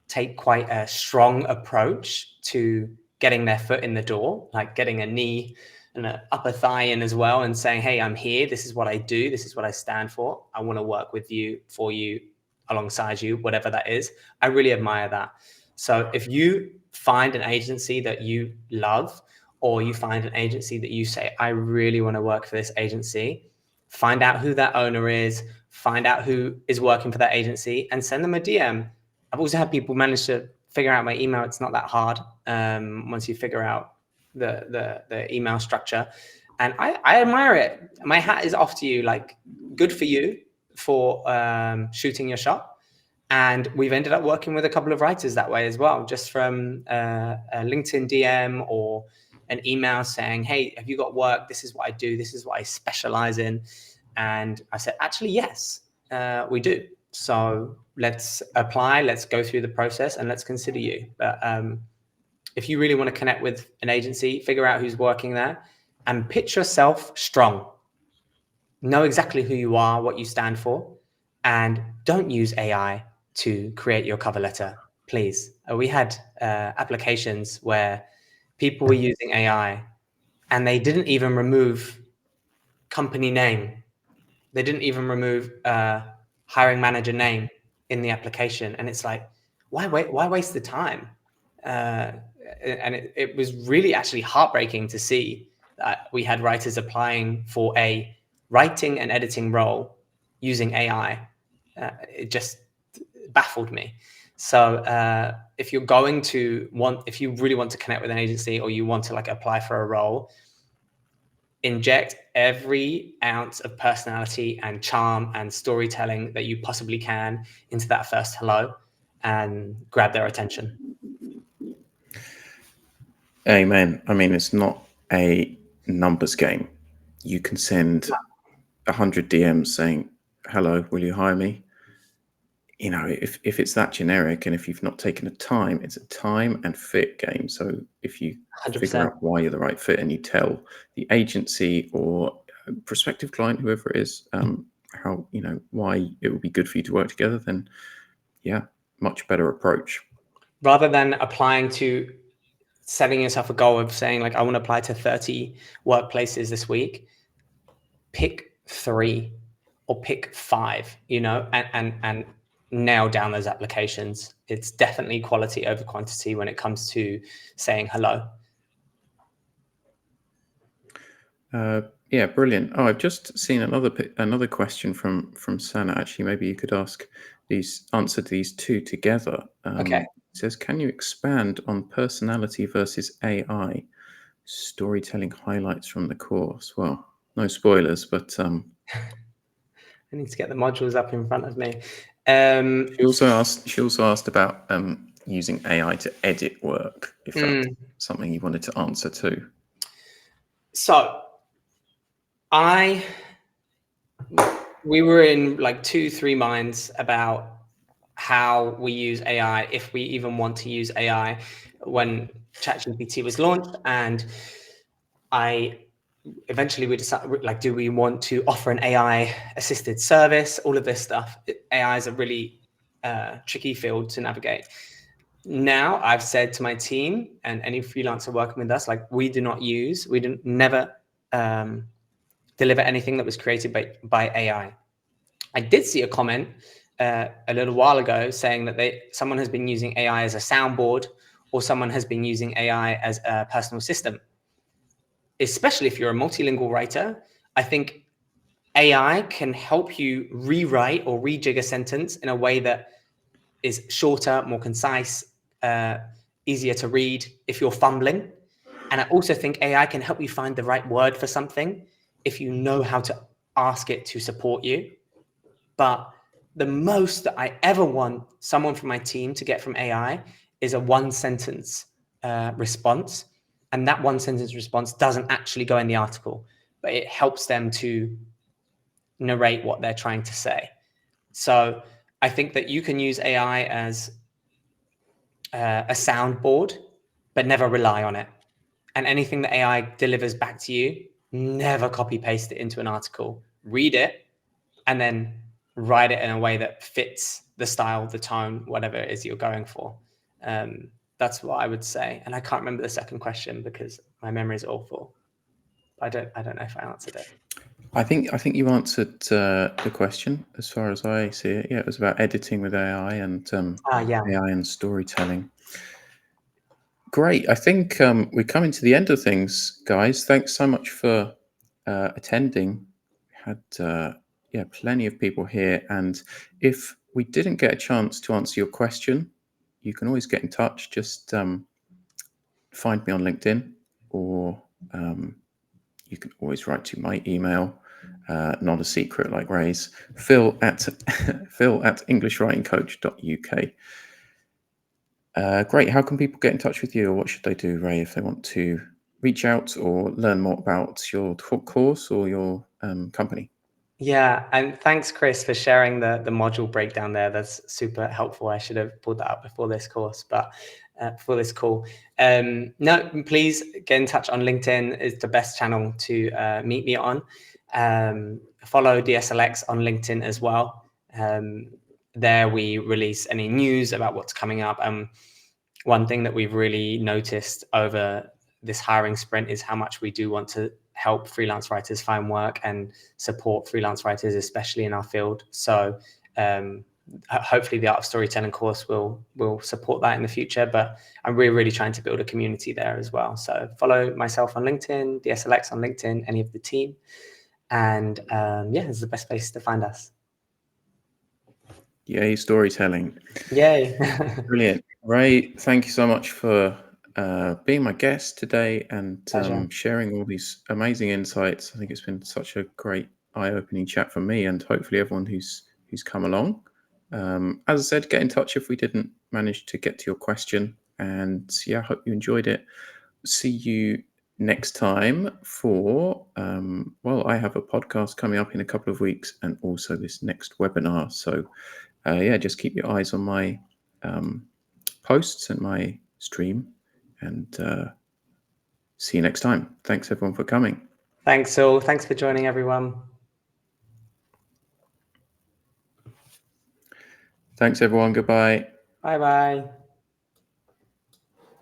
Speaker 2: take quite a strong approach to getting their foot in the door, like getting a knee and an upper thigh in as well, and saying, hey, I'm here. This is what I do. This is what I stand for. I want to work with you, for you, alongside you, whatever that is. I really admire that. So if you find an agency that you love, or you find an agency that you say, I really want to work for this agency, find out who that owner is, find out who is working for that agency, and send them a DM. I've also had people manage to figure out my email. It's not that hard once you figure out the email structure. And I admire it. My hat is off to you. Like, good for you for shooting your shot. And we've ended up working with a couple of writers that way as well, just from a LinkedIn DM or an email saying, hey, have you got work? This is what I do. This is what I specialize in. And I said, actually, yes, we do. So let's apply, let's go through the process, and let's consider you. But if you really want to connect with an agency, figure out who's working there and pitch yourself strong. Know exactly who you are, what you stand for, and don't use AI to create your cover letter, please. We had applications where people were using AI and they didn't even remove company name. They didn't even remove hiring manager name in the application. And it's like, why waste the time? And it was really actually heartbreaking to see that we had writers applying for a writing and editing role using AI. It just baffled me. So if you really want to connect with an agency, or you want to like apply for a role, inject every ounce of personality and charm and storytelling that you possibly can into that first hello and grab their attention.
Speaker 1: Amen. I mean, it's not a numbers game. You can send 100 DMs saying, hello, will you hire me? You know, if it's that generic, and if you've not taken the time, it's a time and fit game. So if you
Speaker 2: 100%.
Speaker 1: figure out why you're the right fit, and you tell the agency or prospective client, whoever it is, how, you know, why it would be good for you to work together, then yeah, much better approach.
Speaker 2: Rather than setting yourself a goal of saying like, I want to apply to 30 workplaces this week, pick 3 or pick 5, you know, and nail down those applications. It's definitely quality over quantity when it comes to saying hello.
Speaker 1: Yeah, brilliant. Oh, I've just seen another question from Sana. Actually, maybe you could answer these two together.
Speaker 2: Okay.
Speaker 1: It says, can you expand on personality versus AI storytelling highlights from the course? Well, no spoilers, but
Speaker 2: I need to get the modules up in front of me.
Speaker 1: she also asked about using AI to edit work, if that's something you wanted to answer too.
Speaker 2: So we were in like 2-3 minds about how we use AI, if we even want to use AI, when ChatGPT was launched. And eventually we decided, like, do we want to offer an AI assisted service? All of this stuff. AI is a really tricky field to navigate. Now I've said to my team and any freelancer working with us, like, we never deliver anything that was created by AI. I did see a comment a little while ago saying that someone has been using AI as a soundboard, or someone has been using AI as a personal assistant. Especially if you're a multilingual writer, I think AI can help you rewrite or rejig a sentence in a way that is shorter, more concise, easier to read if you're fumbling. And I also think AI can help you find the right word for something if you know how to ask it to support you. But the most that I ever want someone from my team to get from AI is a 1-sentence response. And that 1-sentence response doesn't actually go in the article, but it helps them to narrate what they're trying to say. So I think that you can use AI as a soundboard, but never rely on it. And anything that AI delivers back to you, never copy paste it into an article. Read it and then write it in a way that fits the style, the tone, whatever it is you're going for. That's what I would say. And I can't remember the second question because my memory is awful. I don't know if I answered it.
Speaker 1: I think you answered the question as far as I see it. Yeah, it was about editing with AI and AI and storytelling. Great. I think we're coming to the end of things, guys. Thanks so much for attending. We had plenty of people here, and if we didn't get a chance to answer your question, you can always get in touch. Just find me on LinkedIn, or you can always write to my email. Not a secret like Ray's. Phil at englishwritingcoach.uk. Great. How can people get in touch with you, or what should they do, Ray, if they want to reach out or learn more about your course or your company?
Speaker 2: Yeah, and thanks, Chris, for sharing the module breakdown there. That's super helpful. I should have pulled that up before this course, but before this call. No, please get in touch on LinkedIn. Is the best channel to meet me on. Follow DSLX on LinkedIn as well. There we release any news about what's coming up. One thing that we've really noticed over this hiring sprint is how much we do want to help freelance writers find work and support freelance writers, especially in our field. So hopefully the Art of Storytelling course will support that in the future, but I'm really trying to build a community there as well. So follow myself on LinkedIn, DSLX on LinkedIn, any of the team. And yeah, it's the best place to find us.
Speaker 1: Yay, storytelling.
Speaker 2: Yay.
Speaker 1: Brilliant. Ray, thank you so much for being my guest today and
Speaker 2: Pleasure.
Speaker 1: sharing all these amazing insights. I think it's been such a great eye-opening chat for me and hopefully everyone who's come along. As I said, get in touch if we didn't manage to get to your question. And yeah, I hope you enjoyed it. See you next time for, well, I have a podcast coming up in a couple of weeks and also this next webinar. So yeah, just keep your eyes on my posts and my stream and see you next time. Thanks everyone for coming.
Speaker 2: Thanks, Saul. Thanks for joining, everyone.
Speaker 1: Thanks everyone. Goodbye.
Speaker 2: Bye-bye.